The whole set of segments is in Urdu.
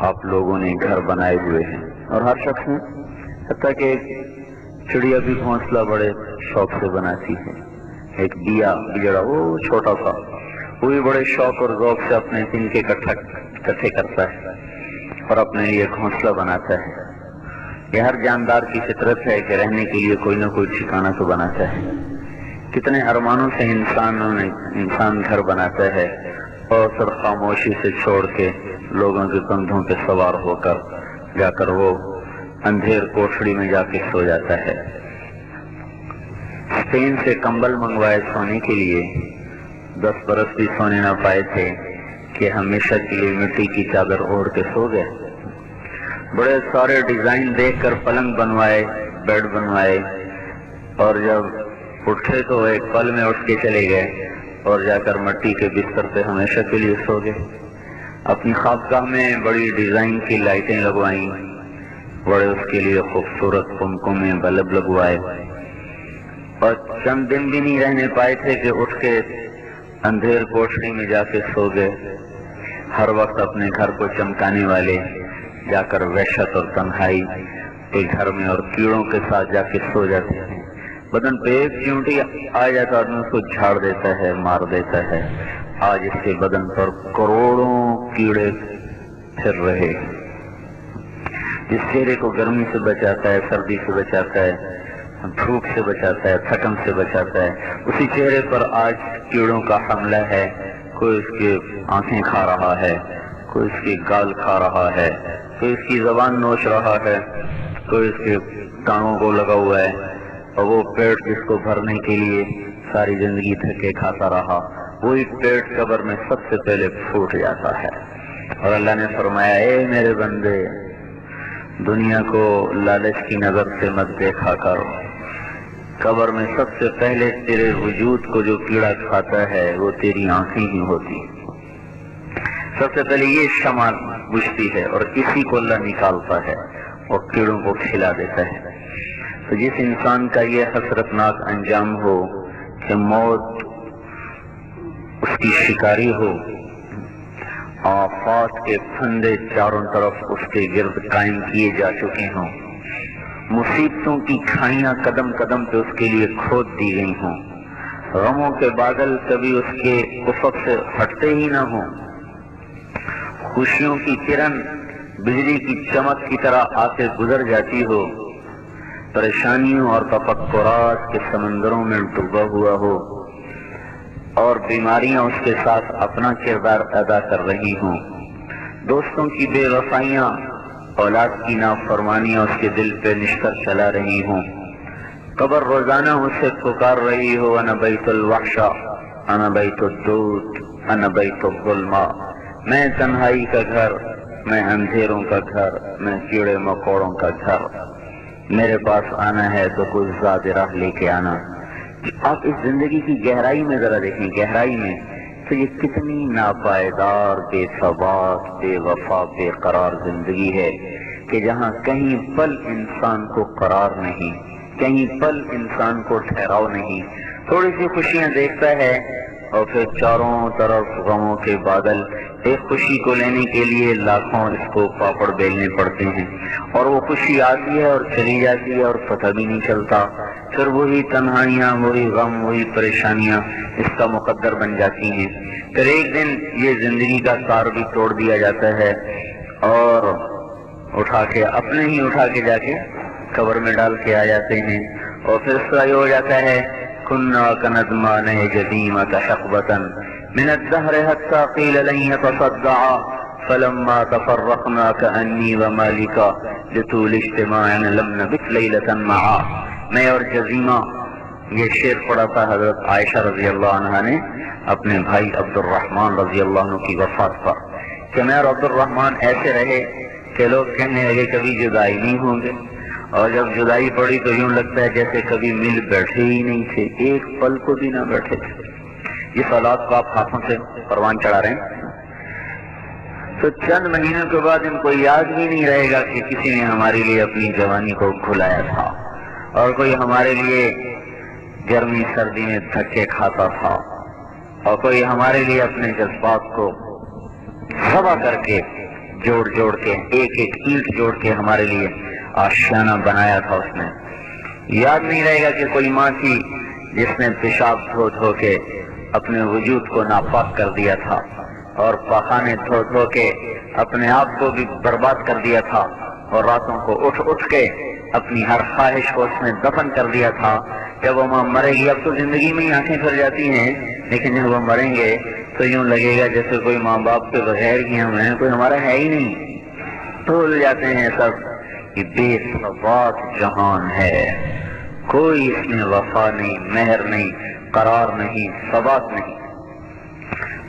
آپ لوگوں نے گھر بنائے ہوئے ہیں، اور ہر شخص نے، حتیٰ کہ ایک چڑیا بھی گھونسلہ بڑے شوق سے بناتی ہے، ایک بجڑا وہ چھوٹا سا، وہ بھی بڑے شوق اور ذوق سے اپنے تنکے اکٹھے کرتا ہے اور اپنے لیے گھونسلہ بناتا ہے۔ یہ ہر جاندار کی فطرت ہے کہ رہنے کے لیے کوئی نہ کوئی ٹھکانہ تو بناتا ہے۔ کتنے ارمانوں سے انسان گھر بناتا ہے اور پھر خاموشی سے چھوڑ کے لوگوں کے کندھوں پہ سوار ہو کر جا کر وہ اندھیر کوٹھڑی میں جا کے سو جاتا ہے۔ اسپین سے کمبل منگوائے سونے کے لیے، 10 برس بھی سونے نہ پائے تھے کہ ہمیشہ کے لیے مٹی کی چادر اوڑھ کے سو گئے۔ بڑے سارے ڈیزائن دیکھ کر پلنگ بنوائے، بیڈ بنوائے، اور جب اٹھے تو ایک پل میں اٹھ کے چلے گئے اور جا کر مٹی کے بستر پہ ہمیشہ کے لیے سو گئے۔ اپنی خوابگاہ میں بڑی ڈیزائن کی لائٹیں لگوائیں، بڑے اس کے لیے خوبصورت قمقم میں بلب لگوائے، اور چند دن بھی نہیں رہنے پائے تھے کہ اٹھ کے اندھیر کوٹھڑی میں جا کے سو گئے۔ ہر وقت اپنے گھر کو چمکانے والے جا کر وحشت اور تنہائی کے گھر میں اور کیڑوں کے ساتھ جا کے سو جاتے ہیں۔ بدن پہ ایک چیونٹی آ جاتا آدمی اس کو جھاڑ دیتا ہے، مار دیتا ہے۔ آج اس کے بدن پر کروڑوں کیڑے پھر رہے۔ جس چہرے کو گرمی سے بچاتا ہے، سردی سے بچاتا ہے، دھوپ سے بچاتا ہے، تھکن سے بچاتا ہے، اسی چہرے پر آج کیڑوں کا حملہ ہے۔ کوئی اس کی آنکھیں کھا رہا ہے، کوئی اس کی گال کھا رہا ہے، کوئی اس کی زبان نوچ رہا ہے، کوئی اس کے ٹانگوں کو لگا ہوا ہے، اور وہ پیٹ جس کو بھرنے کے لیے ساری زندگی دھکے کھاتا رہا، وہی پیٹ قبر میں سب سے پہلے پھوٹ جاتا ہے۔ اور اللہ نے فرمایا، اے میرے بندے، دنیا کو لالچ کی نظر سے مت دیکھا کرو، قبر میں سب سے پہلے تیرے وجود کو جو کیڑا کھاتا ہے وہ تیری آنکھیں ہی ہوتی۔ سب سے پہلے یہ شمع بجھتی ہے اور اسی کو اللہ نکالتا ہے اور کیڑوں کو کھلا دیتا ہے۔ تو جس انسان کا یہ حسرتناک انجام ہو کہ موت اس کی شکاری ہو، آفات کے پھندے چاروں طرف اس کے گرد قائم کیے جا چکے ہوں، مصیبتوں کی کھائیاں قدم قدم پہ اس کے لیے کھود دی گئی ہوں، غموں کے بادل کبھی اس کے افق سے ہٹتے ہی نہ ہوں، خوشیوں کی کرن بجلی کی چمک کی طرح آ کے گزر جاتی ہو، پریشانیوں اور تفکرات کے سمندروں میں ڈوبا ہوا ہو، اور بیماریاں اس کے ساتھ اپنا کردار ادا کر رہی ہوں، دوستوں کی بے وفائیاں، اولاد کی نافرمانیاں اس کے دل پہ نشتر چلا رہی ہوں، قبر روزانہ اسے پکار رہی ہو، انا بیت الوحشہ، انا بیت الدود، انا بیت الظلمہ، میں تنہائی کا گھر، میں اندھیروں کا گھر، میں کیڑے مکوڑوں کا گھر، میرے پاس آنا ہے تو کچھ زیادہ راہ لے کے آنا۔ آپ اس زندگی کی گہرائی میں ذرا دیکھیں، گہرائی میں تو یہ کتنی ناپائیدار، بے ثبات، بے وفا، بے قرار زندگی ہے کہ جہاں کہیں پل انسان کو قرار نہیں، کہیں پل انسان کو ٹھہراؤ نہیں۔ تھوڑی سی خوشیاں دیکھتا ہے اور پھر چاروں طرف غموں کے بادل۔ ایک خوشی کو لینے کے لیے لاکھوں اس کو پاپڑ بیلنے پڑتے ہیں، اور وہ خوشی آتی ہے اور چلی جاتی ہے اور پتہ بھی نہیں چلتا۔ پھر وہی تنہائیاں، وہی غم، وہی پریشانیاں اس کا مقدر بن جاتی ہیں۔ پھر ایک دن یہ زندگی کا تار بھی توڑ دیا جاتا ہے اور اٹھا کے جا کے قبر میں ڈال کے آ جاتے ہیں، اور پھر اس طرح یہ ہو جاتا ہے، کنا کندمان جدیمۃ حقبۃ من الدہر حتی قیل لن یتصدع فلما تفرقنا کأنی ومالکا لطول اجتماعنا لم نبت لیلۃ معا۔ میں اور جزیمہ، یہ شعر پڑھا تھا حضرت عائشہ رضی اللہ عنہا نے اپنے بھائی عبد الرحمن رضی اللہ عنہ کی وفات پر، کہ میں اور عبد الرحمن ایسے رہے کہ لوگ کہنے لگے کبھی جدائی نہیں ہوں گے، اور جب جدائی پڑی تو یوں لگتا ہے جیسے کبھی مل بیٹھے ہی نہیں تھے، ایک پل کو بھی نہ بیٹھے تھے۔ یہ سوالات کو آپ ہاتھوں سے پروان چڑھا رہے ہیں، تو چند مہینوں کے بعد ان کو یاد بھی نہیں رہے گا کہ کسی نے ہمارے لیے اپنی جوانی کو کھلایا تھا، اور کوئی ہمارے لیے گرمی سردی میں دھکے کھاتا تھا، اور کوئی ہمارے لیے اپنے جذبات کو ذبح کر کے جوڑ جوڑ کے ایک ایک اینٹ جوڑ کے ہمارے لیے آشیانہ بنایا تھا اس نے. یاد نہیں رہے گا کہ کوئی ماں تھی جس نے پیشاب دھو دھو کے اپنے وجود کو ناپاک کر دیا تھا اور پخانے دھو دھو کے اپنے آپ کو بھی برباد کر دیا تھا اور راتوں کو اٹھ اٹھ کے اپنی ہر خواہش کو اس میں دفن کر دیا تھا. جب وہ ماں مرے گی، اب تو زندگی میں ہی آنکھیں پھر جاتی ہیں، لیکن جب وہ مریں گے تو یوں لگے گا جیسے کوئی ماں باپ کے بغیر ہی ہم ہیں، کوئی ہمارا ہے ہی نہیں. بھول جاتے ہیں سب کہ بے ثبات جہان ہے، کوئی اس میں وفا نہیں، مہر نہیں، قرار نہیں، ثبات نہیں.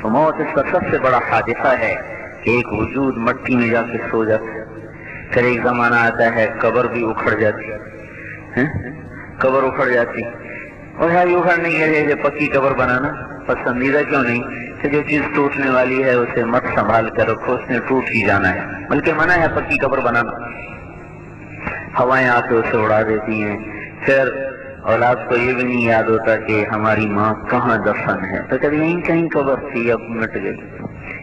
تو موت اس کا سب سے بڑا حادثہ ہے کہ ایک وجود مٹی میں جا کے سو جاتا ہے. پھر ایک زمانہ آتا ہے قبر بھی اکھڑ جاتی ہے، قبر اکھڑ جاتی. اور ہے اکھڑنے کے لیے پکی قبر بنانا پسندیدہ کیوں نہیں کہ جو چیز ٹوٹنے والی ہے اسے مت سنبھال کر رکھو، اس نے ٹوٹ ہی جانا ہے، بلکہ منع ہے پکی قبر بنانا. ہوائیں آ کے اسے اڑا دیتی ہیں. پھر اولاد کو یہ بھی نہیں یاد ہوتا کہ ہماری ماں کہاں دفن ہے، تو کبھی یہیں کہیں قبر تھی اب مٹ گئی،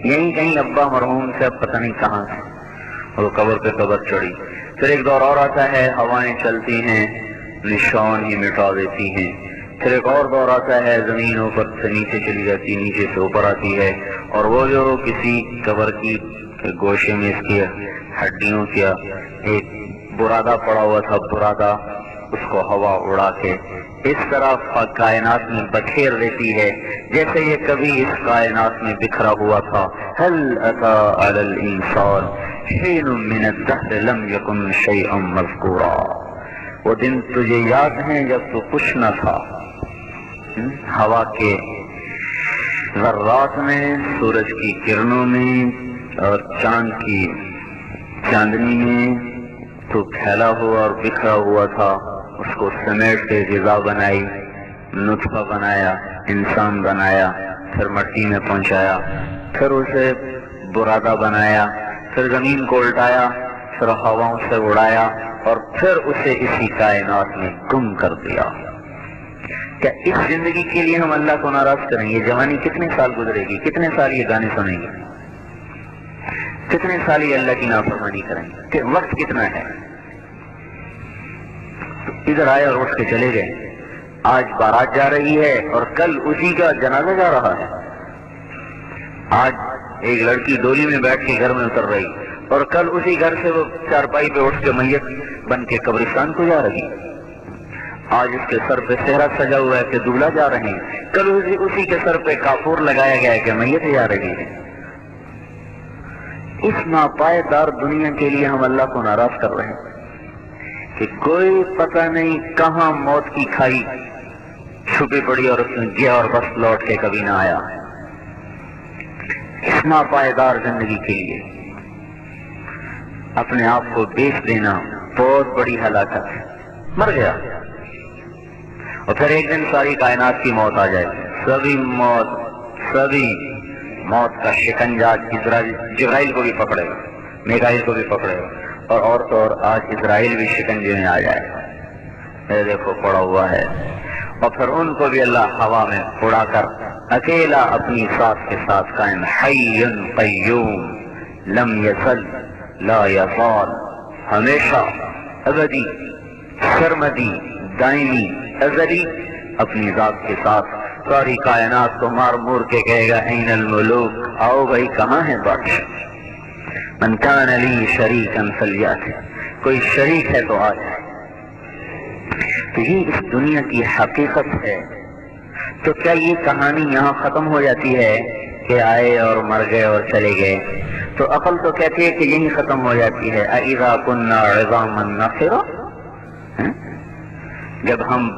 یہیں کہیں ابا مرحوم سے اب پتہ نہیں کہاں سے، وہ قبر پہ قبر چڑھی. پھر ایک دور اور آتا ہے ہوائیں چلتی ہیں نشان ہی مٹا دیتی ہیں. پھر ایک اور دور آتا ہے زمین اوپر سے نیچے چلی جاتی، نیچے سے اوپر آتی ہے، اور وہ جو کسی قبر کی گوشے میں اس کی ہڈیوں کا ایک برادہ پڑا ہوا تھا، برادہ اس کو ہوا اڑا کے اس طرح کائنات میں بکھیر دیتی ہے جیسے یہ کبھی اس کائنات میں بکھرا ہوا تھا. هل اتى على الانسان حين من الدهر لم يكن شيئا مذكورا. وہ دن تجھے یاد ہیں جب تو کچھ نہ تھا. ہوا کے ذرات میں، سورج کی کرنوں میں اور چاند کی چاندنی میں تو پھیلا ہوا اور بکھرا ہوا تھا. اس کو سمیٹ کے غذا بنائی، نطفہ بنایا، انسان بنایا، پھر مٹی میں پہنچایا، پھر اسے برادہ بنایا، پھر زمین کو الٹایا، پھر ہواؤں سے اڑایا اور پھر اسے اسی کائنات میں گم کر دیا. کیا اس زندگی کے لیے ہم اللہ کو ناراض کریں گے؟ جوانی کتنے سال گزرے گی، کتنے سال یہ گانے سنیں گے، کتنے سال یہ اللہ کی نافرمانی کریں گے، کہ وقت کتنا ہے. ادھر آئے اور اٹھ کے چلے گئے. آج بارات جا رہی ہے اور کل اسی کا جنازہ جا رہا ہے. آج ایک لڑکی ڈولی میں بیٹھ کے گھر میں اتر رہی اور کل اسی گھر سے وہ چارپائی پہ اٹھ کے میت بن کے قبرستان کو جا رہی. آج اس کے سر پہ صحرا سجا ہوا ہے کہ دولہا جا رہے ہیں، کل اسی کے سر پہ کافور لگایا گیا ہے کہ میت جا رہی ہے. اس ناپائیدار دنیا کے لیے ہم اللہ کو ناراض کر رہے ہیں کہ کوئی پتہ نہیں کہاں موت کی کھائی چھپی پڑی اور اس میں گیا اور بس لوٹ کے کبھی نہ آیا. اس ناپائیدار زندگی کے لیے اپنے آپ کو بیچ دینا بہت بڑی ہلاکت ہے. مر گیا اور پھر ایک دن ساری کائنات کی موت آ جائے، سبھی موت کا شکنجہ جبرائیل کو بھی پکڑے گا، میکائیل کو بھی پکڑے گا، اور تو اور آج اسرائیل بھی شکنجے میں آ جائے گا. اے دیکھو پڑا ہوا ہے. اور پھر ان کو بھی اللہ ہوا میں اڑا کر اکیلا اپنی ساتھ کے ساتھ قائم، حی قیوم لم یزل لا یزال، ہمیشہ ابدی سرمدی دائمی ازلی اپنی ذات کے ساتھ ساری کائنات کو مار مور کے کہے گا این الملوک، آؤ بھائی کہاں ہے بادشاہ. من کان لی شریکا فلیأت، کوئی شریک ہے تو آ جائے. تو یہ اس دنیا کی حقیقت ہے. تو کیا یہ کہانی یہاں ختم ہو جاتی ہے کہ آئے اور مر گئے اور چلے گئے؟ تو عقل تو کہتی ہے کہ یہی ختم ہو جاتی ہے. اذا كنا عظاما نخرا، جب ہم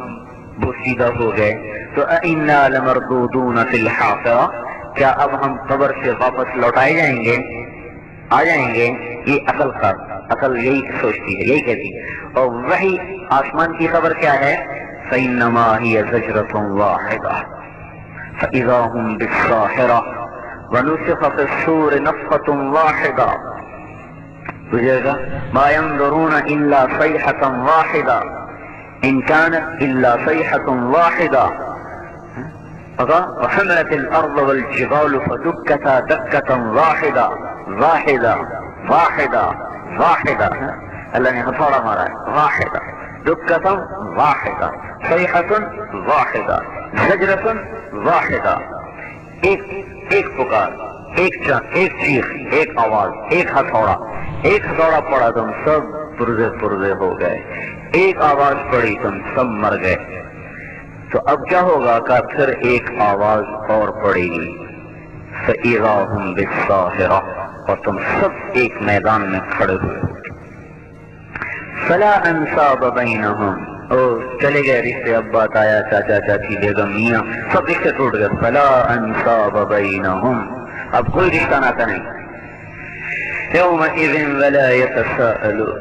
بوسیدہ ہو گئے تو انا لمردودون فی الحافرہ، کیا اب ہم قبر سے واپس لوٹائے جائیں گے، آ جائیں گے؟ یہ عقل یہی سوچتی ہے، یہی کہتی ہے. اور وہی آسمان کی خبر کیا ہے؟ فإنما هي زجرة واحدة فإذا هم بالساحرة ونفخ في الصور نفخة واحدة. بجے گا ما ينظرون إلا صيحة واحدة إن كانت إلا صيحة واحدة وحملت الأرض والجبال فدكتا دكة واحدة. واحدہ واحدہ، اللہ نے ہتھوڑا مارا ہے، واحدہ، دکتم واحدہ، صیحۃ واحدہ، زجرۃ واحدہ، ایک پکار، ایک چیخ، ایک آواز، ایک ہتھوڑا پڑا، تم سب پرزے ہو گئے، ایک آواز پڑی، تم سب مر گئے۔ تو اب کیا ہوگا کہ پھر ایک آواز اور پڑے گی، فَإِذَا هُمْ بِالسَّاهِرَةِ، اور تم سب ایک میدان میں کھڑے ہوئے، فَلَا أَنْسَابَ بَيْنَهُمْ، اور چلے گئے رشتے، ابا تایا چاچا چاچی بیگم میاں سب رشتے ٹوٹ گئے، فَلَا أَنْسَابَ بَيْنَهُمْ، اب کوئی رشتہ ناتا نہیں، يَوْمَئِذٍ وَلَا يَتَسَاءَلُونَ،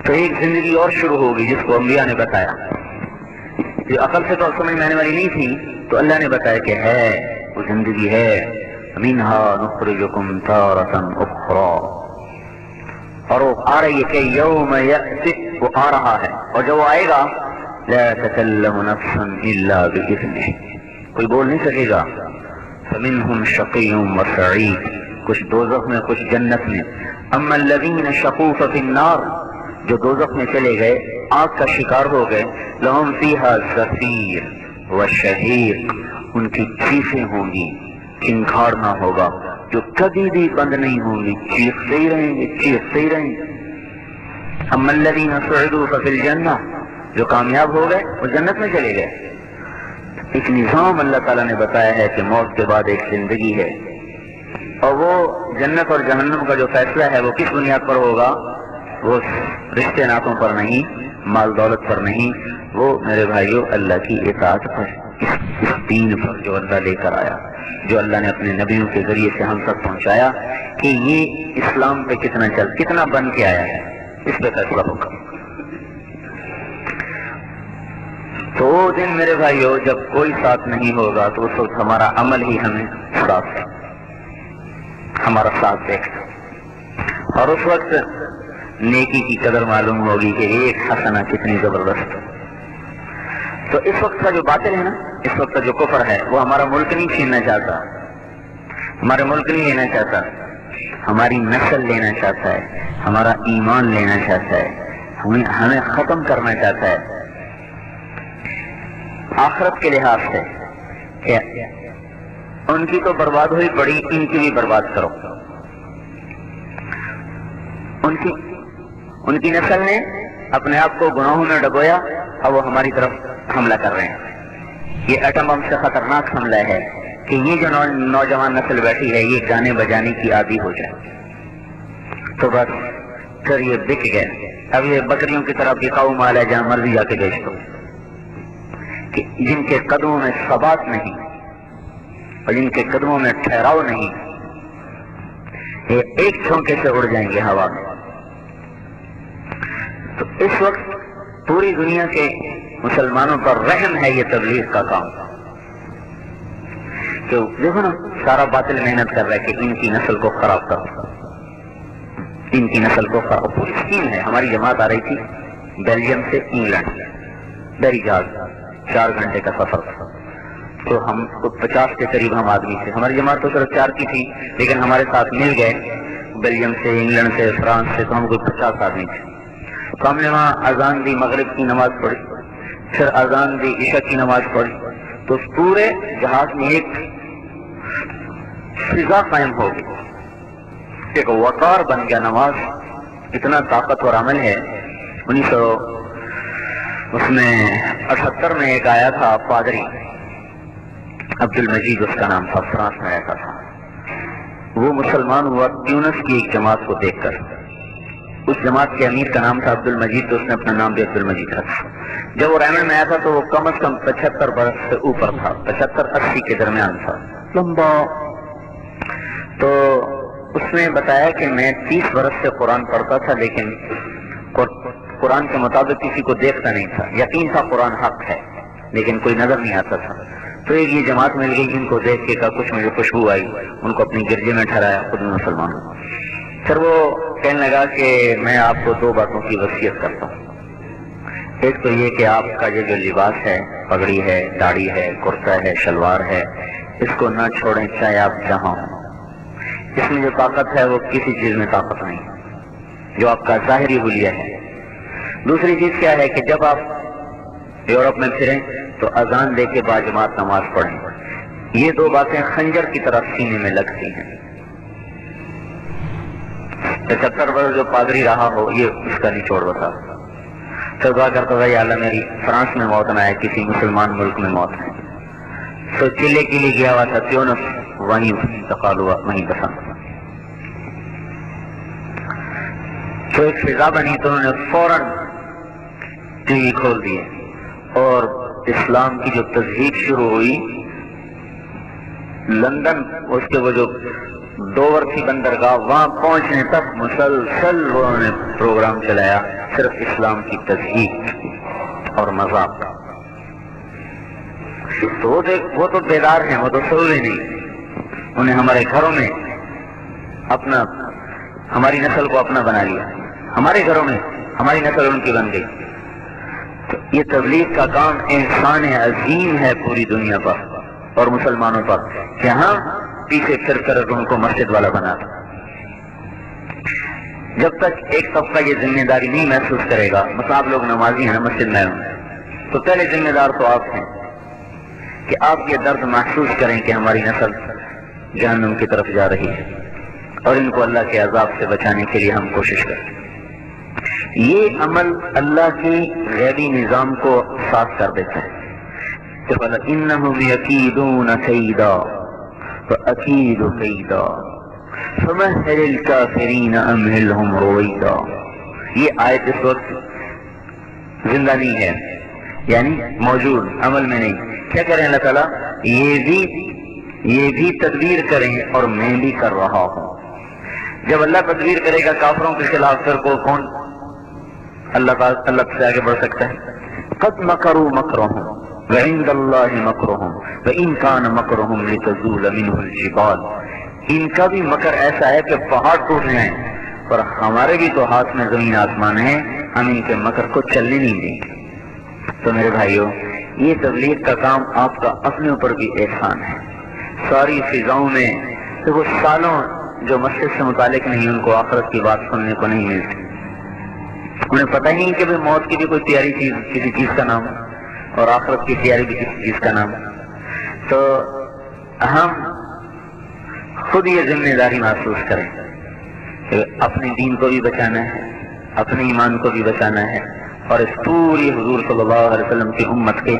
تو ایک زندگی اور شروع ہوگی جس کو انبیاء نے بتایا، جو عقل سے تو سمجھ میں آنے والی نہیں تھی، تو اللہ نے بتایا کہ ہے، وہ زندگی ہے، مِنْهَا نُخْرِجُكُمْ تَارَةً أُخْرَى، اور وہ آ رہی ہے کہ یوم یأتی، وہ آ رہا ہے، اور جب وہ آئے گا لا تکلم نفس الا بإذنہ، کوئی بول نہیں سکے گا، فمنہم شقی وسعید، کچھ دوزخ میں کچھ جنت میں، اما الذین شقوا فی النار، جو دوزخ میں چلے گئے، آگ کا شکار ہو گئے، لہم فیہا زفیر وشہیق، ان کی چیخیں ہوں گی، چنکھاڑنا ہوگا جو کبھی بھی بند نہیں ہوں گی، چیختے ہی رہیں گے، چیختے ہی رہیں گے۔ اما الذین سعدوا ففی الجنہ، جو کامیاب ہو گئے وہ جنت میں چلے گئے۔ ایک نظام اللہ تعالیٰ نے بتایا ہے کہ موت کے بعد ایک زندگی ہے، اور وہ جنت اور جہنم کا جو فیصلہ ہے وہ کس بنیاد پر ہوگا؟ وہ رشتے ناتوں پر نہیں، مال دولت پر نہیں، وہ میرے بھائیوں اللہ کی اطاعت پر، اس دین پر جو اللہ لے کر آیا، جو اللہ نے اپنے نبیوں کے ذریعے سے ہم تک پہنچایا، کہ یہ اسلام پہ کتنا بن کے آیا ہے، اس پہ فیصلہ ہوگا۔ تو وہ دن میرے بھائیوں جب کوئی ساتھ نہیں ہوگا، تو اس وقت ہمارا عمل ہی ہمیں ہمارا ساتھ دے گا، اور اس وقت نیکی کی قدر معلوم ہوگی کہ ایک حسنہ کتنی زبردست۔ تو اس وقت کا جو باطل ہے نا، اس وقت کا جو کفر ہے، وہ ہمارا ملک نہیں چھیننا چاہتا، ہمارے ملک نہیں لینا چاہتا، ہماری نسل لینا چاہتا ہے، ہمارا ایمان لینا چاہتا ہے، ہمیں ختم کرنا چاہتا ہے آخرت کے لحاظ سے، کہ ان کی تو برباد ہوئی پڑی، ان کی بھی برباد کرو۔ ان کی نسل نے اپنے آپ کو گناہوں میں ڈبویا، اب وہ ہماری طرف حملہ کر رہے ہیں۔ یہ ایٹم بم سے خطرناک حملہ ہے کہ یہ جو نوجوان نسل بیٹھی ہے، یہ گانے بجانے کی عادی ہو جائے، تو بس پھر یہ بک گئے۔ اب یہ بکریوں کی طرح بکاؤ مال ہے، جہاں مرضی جا کے بیچ دو، کہ جن کے قدموں میں ثبات نہیں اور جن کے قدموں میں ٹھہراؤ نہیں، یہ ایک جھونکے سے اڑ جائیں گے ہوا میں۔ تو اس وقت پوری دنیا کے مسلمانوں پر رحم ہے یہ تبلیغ کا کام، کہ دیکھو نا سارا باطل محنت کر رہا ہے کہ ان کی نسل کو خراب کرو، ان کی نسل کو خراب۔ پوری اسکیم ہے۔ ہماری جماعت آ رہی تھی بیلجیم سے انگلینڈ، بحری جہاز، 4 گھنٹے کا سفر تھا، تو ہم 50 کے قریب ہم آدمی تھے۔ ہماری جماعت تو صرف 4 کی تھی، لیکن ہمارے ساتھ مل گئے بیلجیم سے، انگلینڈ سے، فرانس سے، تو ہم کوئی 50 آدمی تھے۔ تو ہم نے وہاں اذان دی، مغرب کی نماز پڑھی، پھر اذان دی، عشاء کی نماز پڑھی، تو پورے جہاز میں ایک فضا قائم ہو گئی، ایک وقار بن گیا۔ نماز اتنا طاقتور عمل ہے۔ 1978 میں ایک آیا تھا پادری، عبد المجید اس کا نام تھا، فرانس میں آیا تھا۔ وہ مسلمان ہوا تیونس کی ایک جماعت کو دیکھ کر۔ اس جماعت کے امیر کا نام تھا عبد المجید، تو اس نے اپنا نام بھی عبد المجید رکھا۔ جب وہ ریمنڈ میں آیا تھا تو وہ کم از کم 75 برس سے اوپر تھا، 75-80 کے درمیان تھا، لمبا۔ تو اس نے بتایا کہ میں 30 برس سے قرآن پڑھتا تھا، لیکن قرآن کے مطابق کسی کو دیکھتا نہیں تھا، یقین تھا قرآن حق ہے، لیکن کوئی نظر نہیں آتا تھا۔ تو ایک یہ جماعت مل گئی، ان کو دیکھ کے کچھ مجھے خوشبو آئی، ان کو اپنی گرجے میں ٹھہرایا، خود میں مسلمان ہوں۔ پھر وہ کہنے لگا کہ میں آپ کو 2 باتوں کی وصیت کرتا ہوں۔ ایک تو یہ کہ آپ کا یہ جو لباس ہے، پگڑی ہے، داڑھی ہے، کرتا ہے، شلوار ہے، اس کو نہ چھوڑیں چاہے آپ جہاں ہوں۔ اس میں جو طاقت ہے وہ کسی چیز میں طاقت نہیں، جو آپ کا ظاہری حلیہ ہے۔ دوسری چیز کیا ہے کہ جب آپ یورپ میں پھریں تو اذان دے کے باجماعت نماز پڑھیں، یہ دو باتیں خنجر کی طرح سینے میں لگتی ہیں۔ 75 برس جو پادری رہا ہو یہ اس کا نچوڑ بتا، تو دعا کرتا تھا یا اللہ میری فرانس میں موت نہ آئے، کسی مسلمان ملک میں موت ہے۔ تو چلے کے لیے گیا ہوا تھا تیونس، وہیں انتقال ہوا، وہیں دفن۔ تو ایک فضا بنی تو انہوں نے فوراً ٹی وی کھول دیے اور اسلام کی جو تذہیب شروع ہوئی لندن، اس کے وہ جو ڈوور تھی بندرگاہ، وہاں پہنچنے تک مسلسل انہوں نے پروگرام چلایا صرف اسلام کی تذہیب اور مذاق۔ تو وہ تو بیدار ہیں، وہ تو سوئے نہیں، انہیں ہمارے گھروں میں اپنا، ہماری نسل کو اپنا بنا لیا، ہمارے گھروں میں ہماری نسل ان کی بن گئی۔ تو یہ تبلیغ کا کام احسان عظیم ہے پوری دنیا پر اور مسلمانوں پر، یہاں پیچھے پھر کر ان کو مسجد والا بنا۔ جب تک ایک طبقہ یہ ذمہ داری نہیں محسوس کرے گا، مثلا آپ لوگ نمازی ہیں نا مسجد میں، تو پہلے ذمہ دار تو آپ ہیں کہ آپ یہ درد محسوس کریں کہ ہماری نسل جہنم کی طرف جا رہی ہے اور ان کو اللہ کے عذاب سے بچانے کے لیے ہم کوشش کریں۔ یہ عمل اللہ کی غیبی نظام کو صاف کر دیتا ہے کہ فَإِنَّهُمْ يَكِيدُونَ كَيْدًا فَأَكِيدُ كَيْدًا فَمَهِّلِ الْكَافِرِينَ أَمْهِلْهُمْ رُوَيْدًا۔ یہ آیت اس وقت زندہ نہیں ہے، یعنی موجود، عمل میں نہیں۔ کیا کریں اللہ تعالیٰ؟ یہ بھی تدبیر کریں اور میں بھی کر رہا ہوں۔ جب اللہ تدبیر کرے گا کافروں کے خلاف، پھر کو کون اللہ سے آگے بڑھ سکتا ہے؟ قد مکروا مکرهم وعند اللہ مکرهم وان کان مکرهم لتزول منه الجبال۔ ان کا بھی مکر ایسا ہے کہ پہاڑ ٹوٹ جائیں، اور ہمارے بھی تو ہاتھ میں زمین آسمان ہے، ہم ان کے مکر کو چلنے نہیں دیں گے۔ تو میرے بھائیوں، یہ تبلیغ کا کام آپ کا اپنے اوپر بھی احسان ہے۔ ساری فضاؤں میں تو وہ سالوں جو مسجد سے متعلق نہیں، ان کو آخرت کی بات سننے کو نہیں ملتی، انہیں پتہ ہی نہیں کہ موت کی بھی کوئی تیاری چیز کسی چیز کا نام اور آخرت کی تیاری بھی کسی چیز کا نام۔ تو ہم خود یہ ذمہ داری محسوس کریں کہ اپنے دین کو بھی بچانا ہے، اپنے ایمان کو بھی بچانا ہے، اور اس پوری حضور صلی اللہ علیہ وسلم کی امت کے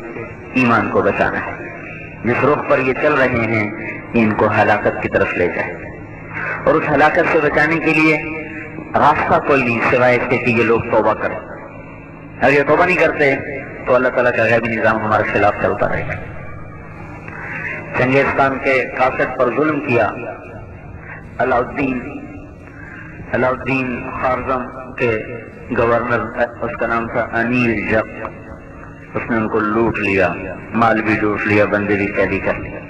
ایمان کو بچانا ہے۔ جس رخ پر یہ چل رہے ہیں ان کو ہلاکت کی طرف لے جائے، اور اس ہلاکت سے بچانے کے لیے راستہ کوئی نہیں سوائے اس کے کہ یہ لوگ توبہ کریں۔ اگر یہ توبہ نہیں کرتے تو اللہ تعالیٰ کا غیبی نظام ہمارے خلاف چلتا رہے گا۔ چنگیز خان کے قاصد پر ظلم کیا، علاء الدین خارزم کے گورنر، اس کا نام تھا انیل جب، اس نے ان کو لوٹ لیا، مال بھی لوٹ لیا، بندے بھی قیدی کر لیا۔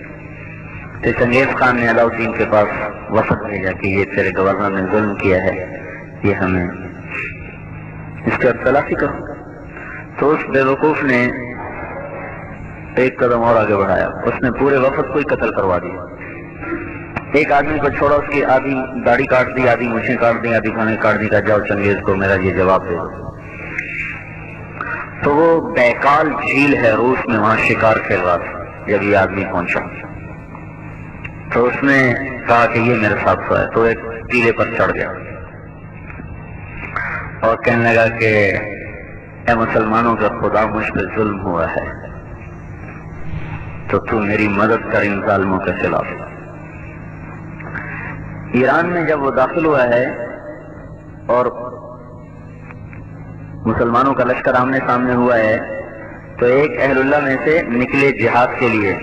تو چنگیز خان نے علاء الدین کے پاس وفد بھیجا کہ یہ تیرے گورنر نے ظلم کیا ہے، یہ ہمیں اس کی تلافی کرو۔ تو اس بے وقوف نے ایک قدم اور آگے بڑھایا، اس نے پورے وفد کو ہی قتل کروا دیا۔ ایک آدمی کو چھوڑا، اس کی آدھی داڑھی کاٹ دی، آدھی مونچھیں کاٹ دی، آدھی کھانے کاٹ دی، کہا جاؤ چنگیز کو میرا یہ جواب دے دو۔ تو وہ بیکال جھیل ہے روس میں، وہاں شکار کھیل رہا تھا جب یہ آدمی پہنچا، تو اس نے کہا کہ یہ میرے ساتھ سویا، تو ایک ٹیلے پر چڑھ گیا اور کہنے لگا کہ اے مسلمانوں کا خدا، مجھ پہ ظلم ہوا ہے، تو میری مدد کر ان ظالموں کے خلاف۔ ایران میں جب وہ داخل ہوا ہے اور مسلمانوں کا لشکر آمنے سامنے ہوا ہے، تو ایک اہل اللہ میں سے نکلے جہاد کے لیے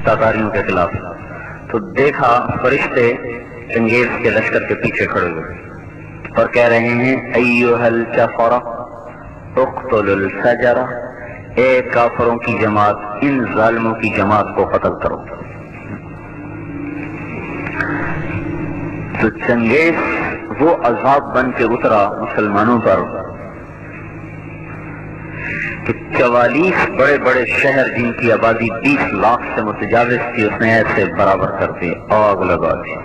تاتاریوں کے خلاف، تو دیکھا فرشتے چنگیز کے لشکر کے پیچھے کھڑے ہوئے اور کہہ رہے ہیں ایھا الکفرہ اقتلوا الفجرہ، اے کافروں کی جماعت، ان ظالموں کی جماعت کو قتل کرو۔ تو چنگیز وہ عذاب بن کے اترا مسلمانوں پر کہ 44 بڑے بڑے شہر جن کی آبادی 20 لاکھ سے متجاوز تھی، اس نے ایسے برابر کر دی، آگ لگا دی۔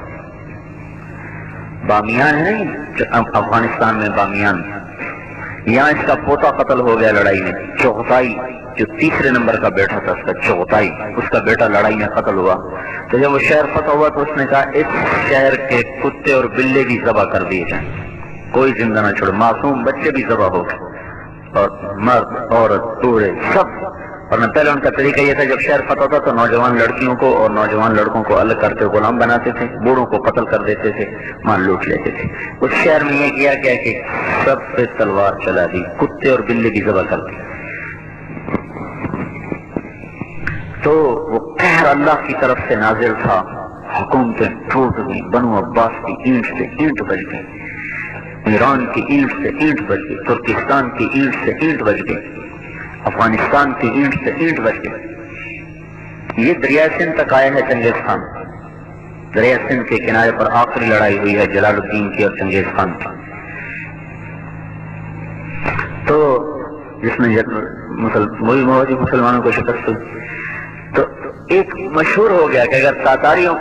بامیان ہے افغانستان میں بامیان، یہاں اس کا پوتا قتل ہو گیا لڑائی میں، چغتائی جو تیسرے نمبر کا بیٹا تھا اس کا، چغتائی اس کا بیٹا لڑائی میں قتل ہوا۔ تو جب وہ شہر فتح ہوا تو اس نے کہا اس شہر کے کتے اور بلے بھی ذبح کر دیے جائیں، کوئی زندہ نہ چھوڑے، معصوم بچے بھی ذبح ہو گئے اور مرد عورت بوڑھے سب۔ اور پہلے ان کا طریقہ یہ تھا جب شہر فتح ہوتا تو نوجوان لڑکیوں کو اور نوجوان لڑکوں کو الگ کرتے غلام بناتے تھے، بوڑھوں کو قتل کر دیتے تھے، مال لوٹ لیتے تھے۔ اس شہر میں یہ کیا کہ سب پہ تلوار چلا دی، کتے اور بلے بھی ذبح کر دی۔ تو وہ قہر اللہ کی طرف سے نازل تھا، حکومتیں ٹوٹ گئی، بنو عباس کی اینٹ سے اینٹ بج گئی، ایران کی اینٹ سے اینٹ بج گئی، ترکستان کی اینٹ سے اینٹ بج گئی، افغانستان کی اینٹ سے اینٹ بج گئی۔ یہ دریا سندھ تک آیا ہے چنگیز خان، دریا سندھ کے کنارے پر آخری لڑائی ہوئی ہے جلال الدین کی اور چنگیز خان کی۔ تو جس میں مسلمانوں کو شکست ہوئی، تو ایک مشہور ہو گیا کہ اگر تاتاریوں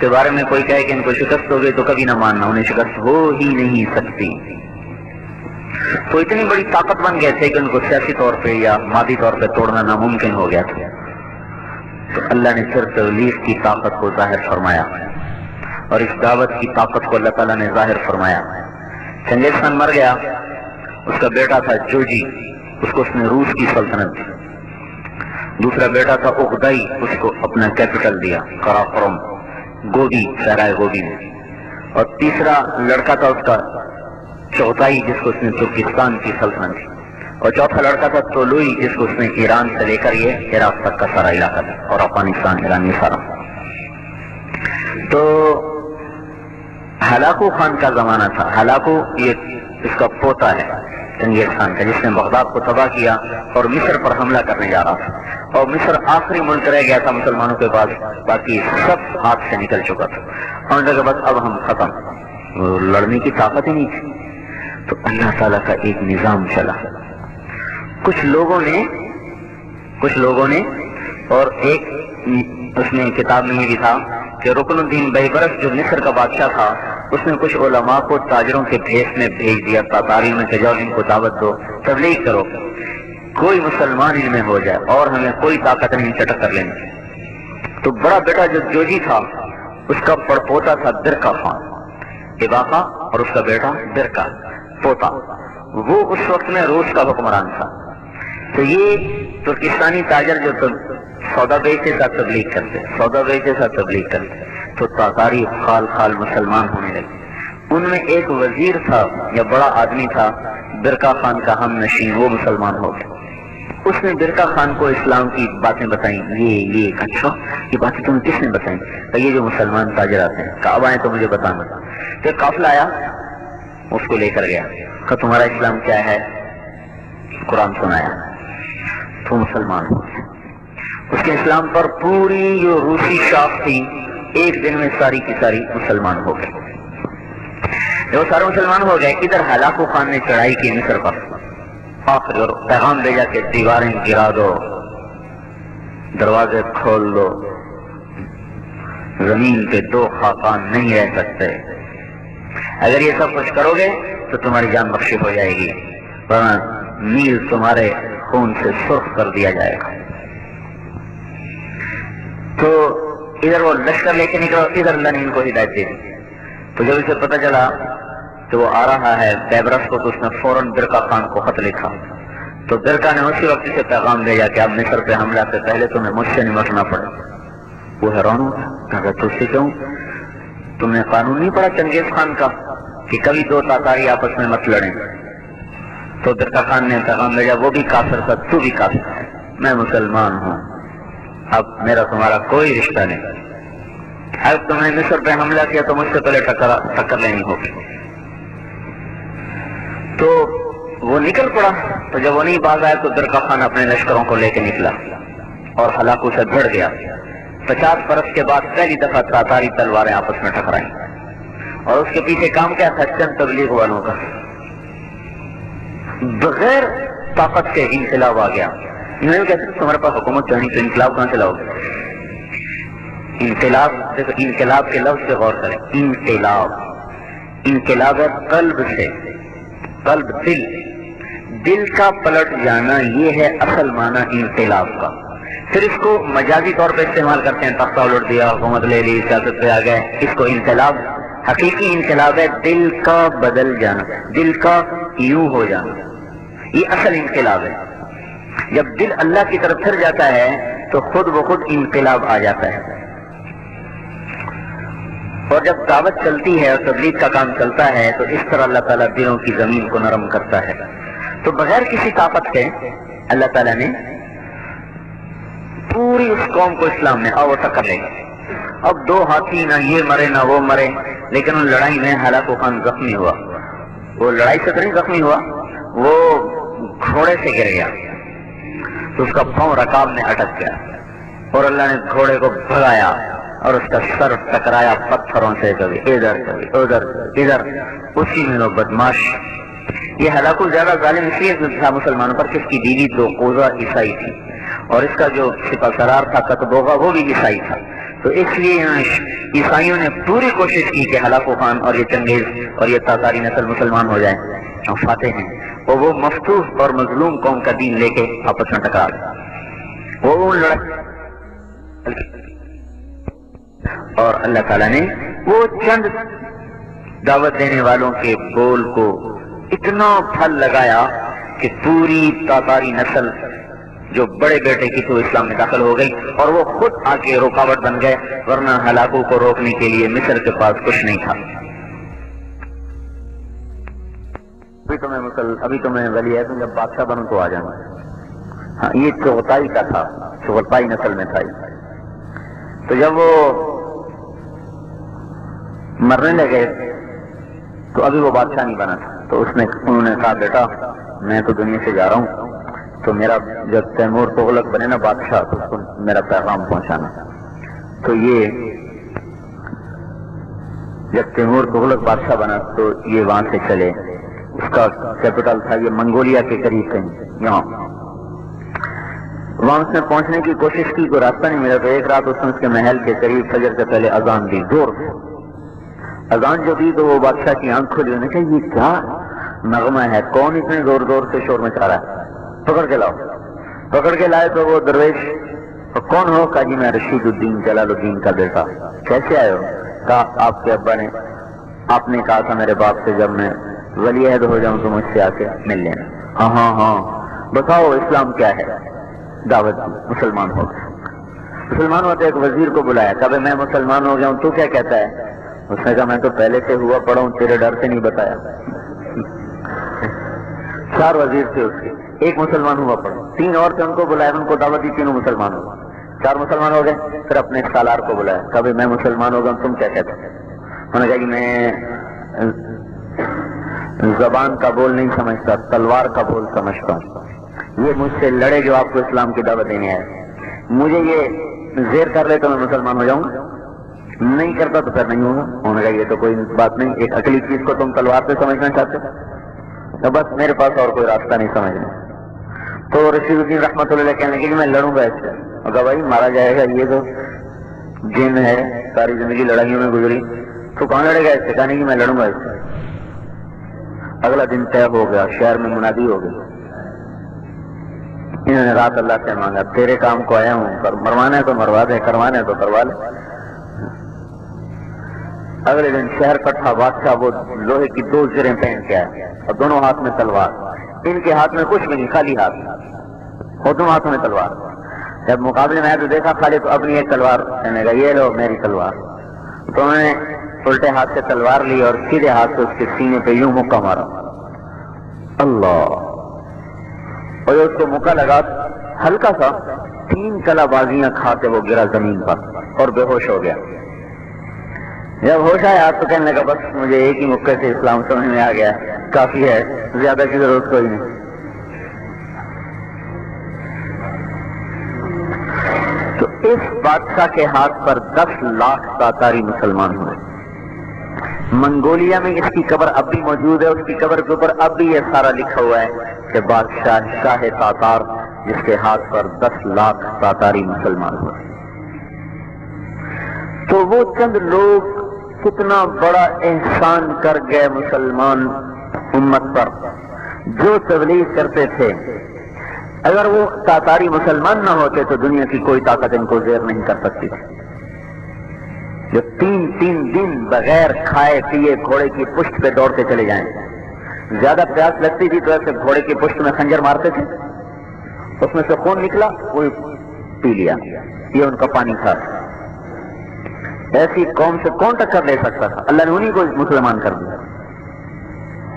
کے بارے میں کوئی کہے کہ ان کو شکست ہو گئی تو کبھی نہ ماننا، انہیں شکست ہو ہی نہیں سکتی۔ تو اتنی بڑی طاقت بن گئے تھے کہ ان کو سیاسی طور پہ یا مادی طور پہ توڑنا ناممکن ہو گیا تھا۔ تو اللہ نے پھر تبلیغ کی طاقت کو ظاہر فرمایا اور اس دعوت کی طاقت کو اللہ تعالیٰ نے ظاہر فرمایا۔ چنگیز خان مر گیا، اس کا بیٹا تھا جوجی، اس کو اس نے روس کی سلطنت دی۔ دوسرا بیٹا تھا اغدائی، اس کو اپنا کیپٹل دیا قراقرم، گوبی، سرائے گوبی میں۔ اور تیسرا لڑکا تھا اس کا چغتائی، جس کو اس نے ترکستان کی سلطنت دی۔ اور چوتھا لڑکا تھا طولوئی، جس کو اس نے ایران سے لے کر یہ عراق تک کا سارا علاقہ تھا، اور افغانستان ایران یہ سارا۔ تو ہلاکو خان کا زمانہ تھا۔ ہلاکو یہ اس کا پوتا ہے چنگیز خان کا، جس نے بغداد کو تباہ کیا اور مصر پر حملہ کرنے جا رہا تھا، اور مصر آخری ملک رہ گیا تھا مسلمانوں کے پاس، باقی سب ہاتھ سے نکل چکا تھا، اور ان کے بعد اب ہم ختم، لڑنے کی طاقت ہی نہیں تھی۔ تو اللہ تعالیٰ کا ایک نظام چلا، کچھ لوگوں نے اور ایک اس میں کتاب میں یہ بھی تھا کہ رکن الدین بہبرس جو مصر کا بادشاہ تھا، اس نے کچھ علماء کو تاجروں کے بھیس میں بھیج دیا تاتاریوں میں کہ جاؤ ان کو دعوت دو، تبلیغ کرو، کوئی مسلمان ان میں ہو جائے اور ہمیں کوئی طاقت نہیں چٹک کر لیں گے۔ تو بڑا بیٹا جو جوجی تھا، اس کا پڑپوتا تھا برکا خان، اباقا، اور اس کا بیٹا برکا پوتا، وہ اس وقت میں روس کا حکمران تھا۔ تو یہ ترکستانی تاجر جو سودا بیچتے تھا تبلیغ کرتے، تو تاتاری خال خال مسلمان ہونے لگے۔ ان میں ایک وزیر تھا یا بڑا آدمی تھا برکا خان کا ہم نشین، وہ مسلمان ہو گیا۔ اس نے برکا خان کو اسلام کی باتیں بتائیں، یہ اچھا یہ باتیں تمہیں کس نے بتائیں؟ تو یہ جو مسلمان تاجر آتے ہیں کعبہ آئے تو مجھے بتانا۔ تو قافلہ آیا، اس کو لے کر گیا کہ تمہارا اسلام کیا ہے؟ قرآن سنایا تو مسلمان ہو۔ اس کے اسلام پر پوری جو روسی شاخ تھی ایک دن میں ساری کی ساری مسلمان ہو گئے۔ جب وہ سارے مسلمان ہو گئے، ادھر ہلاکو خان نے چڑھائی کی مصر پر، آخر اور پیغام بھیجا کہ دیواریں گرا دو، دروازے کھول دو، زمین پہ دو خاقان نہیں رہ سکتے، اگر یہ سب کچھ کرو گے تو تمہاری جان بخشی ہو جائے گی، ورنہ نیل تمہارے خون سے سرخ کر دیا جائے گا۔ تو ادھر وہ لشکر لے کے نکلا، ادھر اللہ نے ان کو ہدایت دے دی۔ تو جب اسے پتہ چلا کہ وہ آ رہا ہے بیبرس کو، تو اس نے فوراً برکا خان کو خط لکھا۔ تو برکا نے اسی وقت سے پیغام بھیجا کہ اب مصر پہ حملہ سے پہلے تمہیں مجھ سے نمٹنا پڑے۔ وہ حیران ہوا کہ تجھ سے کیوں؟ تم نے قانون نہیں پڑھا چنگیز خان کا کہ کبھی دو تاتاری آپس میں مت لڑیں؟ تو برکا خان نے پیغام بھیجا وہ بھی کافر تھا، تو بھی کافر ہے، میں مسلمان ہوں، اب میرا تمہارا کوئی رشتہ نہیں، اب تمہیں مصر پہ حملہ کیا تو مجھ سے پہلے ٹکر لینی ہوگی۔ تو وہ نکل پڑا۔ تو جب وہ نہیں باز آیا تو برکا خان اپنے لشکروں کو لے کے نکلا اور ہلاکو سے بھڑ گیا۔ 50 برس کے بعد پہلی دفعہ تاتاری تلواریں آپس میں ٹکرائیں، اور اس کے پیچھے کام کیا تھا؟ چند تبلیغ والوں کا، بغیر طاقت کے انقلاب آ گیا۔ انہوں نے کہتے تمہارے پاس حکومت چاہیے تو انقلاب کہاں سے لاؤ گے؟ انقلاب، دیکھو انقلاب کے لفظ پہ غور کریں، انقلاب انقلاب ہے قلب سے، قلب دل کا پلٹ جانا، یہ ہے اصل معنی انقلاب کا۔ پھر اس کو مجازی طور پہ استعمال کرتے ہیں، تختہ الٹ دیا، حکومت لے لی، سیاست پہ آ گئے، اس کو انقلاب۔ حقیقی انقلاب ہے دل کا بدل جانا، دل کا یوں ہو جانا، یہ اصل انقلاب ہے۔ جب دل اللہ کی طرف پھر جاتا ہے تو خود بخود انقلاب آ جاتا ہے۔ اور جب دعوت چلتی ہے اور تبلیغ کا کام چلتا ہے تو اس طرح اللہ تعالیٰ دلوں کی زمین کو نرم کرتا ہے۔ تو بغیر کسی طاقت کے اللہ تعالیٰ نے پوری اس قوم کو اسلام میں وہ ٹکر لے گا۔ اب دو ہاتھی، نہ یہ مرے نہ وہ مرے، لیکن ان لڑائی میں ہلاکو خان زخمی ہوا۔ وہ لڑائی سے تو نہیں زخمی ہوا، وہ گھوڑے سے گر گیا تو اس کا پاؤں رکاب میں اٹک گیا، اور اللہ نے گھوڑے کو بھگایا اور اس کا سر ٹکرایا پتھروں سے، کبھی ادھر کبھی ادھر ادھر، اسی میں وہ بدماش۔ یہ ہلاکو زیادہ ظالم اس لیے تھا مسلمانوں پر کہ اس کی بیوی تو قوزہ عیسائی تھی، اور اس کا جو سپہ سرار تھا قطبوغا وہ بھی عیسائی تھا۔ تو اس لیے عیسائیوں نے پوری کوشش کی کہ ہلاکو خان اور یہ چنگیز اور یہ تاتاری نسل مسلمان ہو جائیں اور فاتح ہیں، اور وہ مفتوح اور مظلوم قوم کا دین لے کے آپس میں ٹکرا وہ اور اللہ تعالیٰ نے وہ چند دعوت دینے والوں کے بول کو اتنا پھل لگایا کہ پوری تاتاری نسل جو بڑے بیٹے کی تو اسلام میں داخل ہو گئی، اور وہ خود آ کے رکاوٹ بن گئے، ورنہ ہلاکوں کو روکنے کے لیے مصر کے پاس کچھ نہیں تھا۔ ابھی تو میں ولی ہے، جب بادشاہ بنوں تو آ جانا۔ ہاں، یہ چغتائی کا تھا، چغتائی نسل میں تھا۔ تو جب وہ مرنے لگے تو ابھی وہ بادشاہ نہیں بنا تھا، تو انہوں نے کہا بیٹا میں تو دنیا سے جا رہا ہوں، تو میرا جب تیمور تغلق بنے نا بادشاہ تو اس کو میرا پیغام پہنچانا۔ تو یہ جب تیمور تغلق بادشاہ بنا تو یہ وہاں سے چلے، اس کا کیپٹل تھا یہ منگولیا کے قریب کہیں یہاں، وہاں اس نے پہنچنے کی کوشش کی، کوئی راستہ نہیں ملا، تو ایک رات اس نے اس کے محل کے قریب فجر سے پہلے اذان دی، زور اذان جو دی تو وہ بادشاہ کی آنکھ کھلی، انہوں نے کہا یہ کیا نغمہ ہے، کون اتنے زور زور سے شور مچا رہا ہے، پکڑ کے لاؤ۔ پکڑ کے لائے تو وہ درویش، کون ہو؟ کہا جی میں رشید الدین جلال الدین کا بیٹا۔ کیسے آئے ہو؟ کہا آپ کے ابا نے، آپ نے کہا تھا میرے باپ سے جب میں ولی عہد ہو جاؤں تو مجھ سے آ کے مل لینا۔ ہاں ہاں ہاں، بتاؤ اسلام کیا ہے؟ دعوت مسلمان ہو گیا۔ مسلمان ہوتے ایک وزیر کو بلایا، کہا میں مسلمان ہو گیا ہوں، تو کیا کہتا ہے؟ اس نے کہا میں تو پہلے سے ہوا پڑا ہوں، تیرے ڈر سے نہیں بتایا۔ 4 وزیر تھے اس کے، ایک مسلمان ہوا پڑا، 3 اور تھے، ان کو بلایا، ان کو دعوت دی، تینوں مسلمان ہو گئے، 4 مسلمان ہو گئے۔ پھر اپنے سالار کو بلایا، کہا میں مسلمان ہو گیا ہوں، تم کیا کہتے ہیں؟ انہوں نے کہا کہ میں زبان کا بول نہیں سمجھتا، تلوار کا بول سمجھتا ہوں، یہ مجھ سے لڑے جو آپ کو اسلام کی دعوت دینے آئے، مجھے یہ زیر کر لے تو میں مسلمان ہو جاؤں، نہیں کرتا تو پھر نہیں ہوگا۔ انہوں نے کہا یہ تو کوئی بات نہیں، ایک عقلی چیز کو تم تلوار سے سمجھنا چاہتے تو بس میرے پاس اور کوئی راستہ نہیں سمجھنا۔ تو رشید الدین رحمۃ اللہ علیہ کہنے لگے کہ میں لڑوں گا اس سے۔ کہا بھائی مارا جائے گا، یہ تو جن ہے، ساری زندگی لڑائیوں میں گزری، تو کہاں لڑے گا اس سے؟ کہا نہیں کہ میں لڑوں گا اس سے۔ اگلا دن طے ہو گیا، شہر میں منادی ہو گئی، انہوں نے رات اللہ سے مانگا تیرے کام کو آیا ہوں، مروانا ہے تو مروا دے، کروانا ہے تو کروا لے۔ اگلے دن شہر کٹھا، بادشاہ وہ لوہے کی 2 زریں پہن کے آئے اور دونوں ہاتھ میں تلوار، ان کے ہاتھ میں کچھ بھی نہیں، خالی ہاتھ، اور دونوں ہاتھوں میں تلوار۔ جب مقابلے میں آئے تو دیکھا خالی تو اپنی ایک تلوار، کہنے لگا یہ لو میری تلوار۔ تو انہوں نے الٹے ہاتھ سے تلوار لی اور سیدھے ہاتھ سے اس کے سینے پہ یوں مکہ مارا، اللہ، اور اس کو مکہ لگا ہلکا سا، 3 کلا بازیاں کھا کے وہ گرا زمین پر اور بے ہوش ہو گیا۔ جب ہوش آیا تو کہنے لگا بس مجھے ایک ہی مکے سے اسلام سمجھ میں آ گیا، کافی ہے، زیادہ کی ضرورت کوئی نہیں۔ تو اس بادشاہ کے ہاتھ پر 10 لاکھ تاتاری مسلمان ہوئے۔ منگولیا میں اس کی قبر اب بھی موجود ہے، اس کی قبر کے اوپر اب بھی یہ سارا لکھا ہوا ہے کہ بادشاہ شاہ تاتار، جس کے ہاتھ پر 10 لاکھ تاتاری مسلمان ہوئے۔ تو وہ چند لوگ کتنا بڑا احسان کر گئے مسلمان امت پر جو تبلیغ کرتے تھے. اگر وہ تاتاری مسلمان نہ ہوتے تو دنیا کی کوئی طاقت ان کو زیر نہیں کر سکتی تھی. جو 3 دن بغیر کھائے پیے گھوڑے کی پشت پہ دوڑتے چلے جائیں. زیادہ پیاس لگتی تھی تو ایسے گھوڑے کی پشت میں خنجر مارتے تھے, اس میں سے خون نکلا وہی پی لیا, یہ ان کا پانی تھا. ایسی قوم سے کون ٹکر لے سکتا تھا؟ اللہ نے انہی کو مسلمان کر دیا.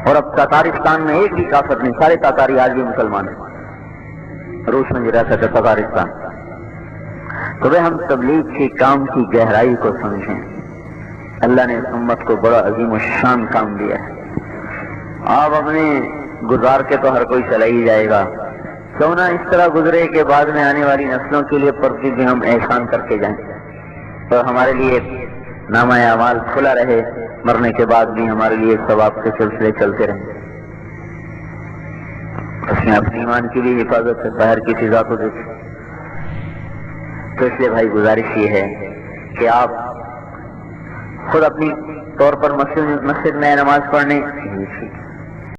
اور اب تاتارستان میں ایک بھی کافر نہیں, سارے تاتاری آج بھی مسلمان ہیں. روس میں رہتا تھا تاتارستان. تو وہ ہم تبلیغ کے کام کی گہرائی کو سمجھیں. اللہ نے اس امت کو بڑا عظیم و شان کام دیا ہے. آپ اپنے گزار کے تو ہر کوئی چلا ہی جائے گا, کیوں نہ اس طرح گزرے کہ بعد میں آنے والی نسلوں کے لیے پرتی بھی ہم احسان کر کے جائیں, تو ہمارے لیے نامہ اعمال کھلا رہے, مرنے کے بعد بھی ہمارے لیے ثواب کے سلسلے چلتے رہیں. اس میں اپنے ایمان کی بھی حفاظت ہے, باہر کی فضا کو دیکھ. تو اس لیے بھائی گزارش یہ ہے کہ آپ خود اپنی طور پر مسجد میں نماز پڑھنے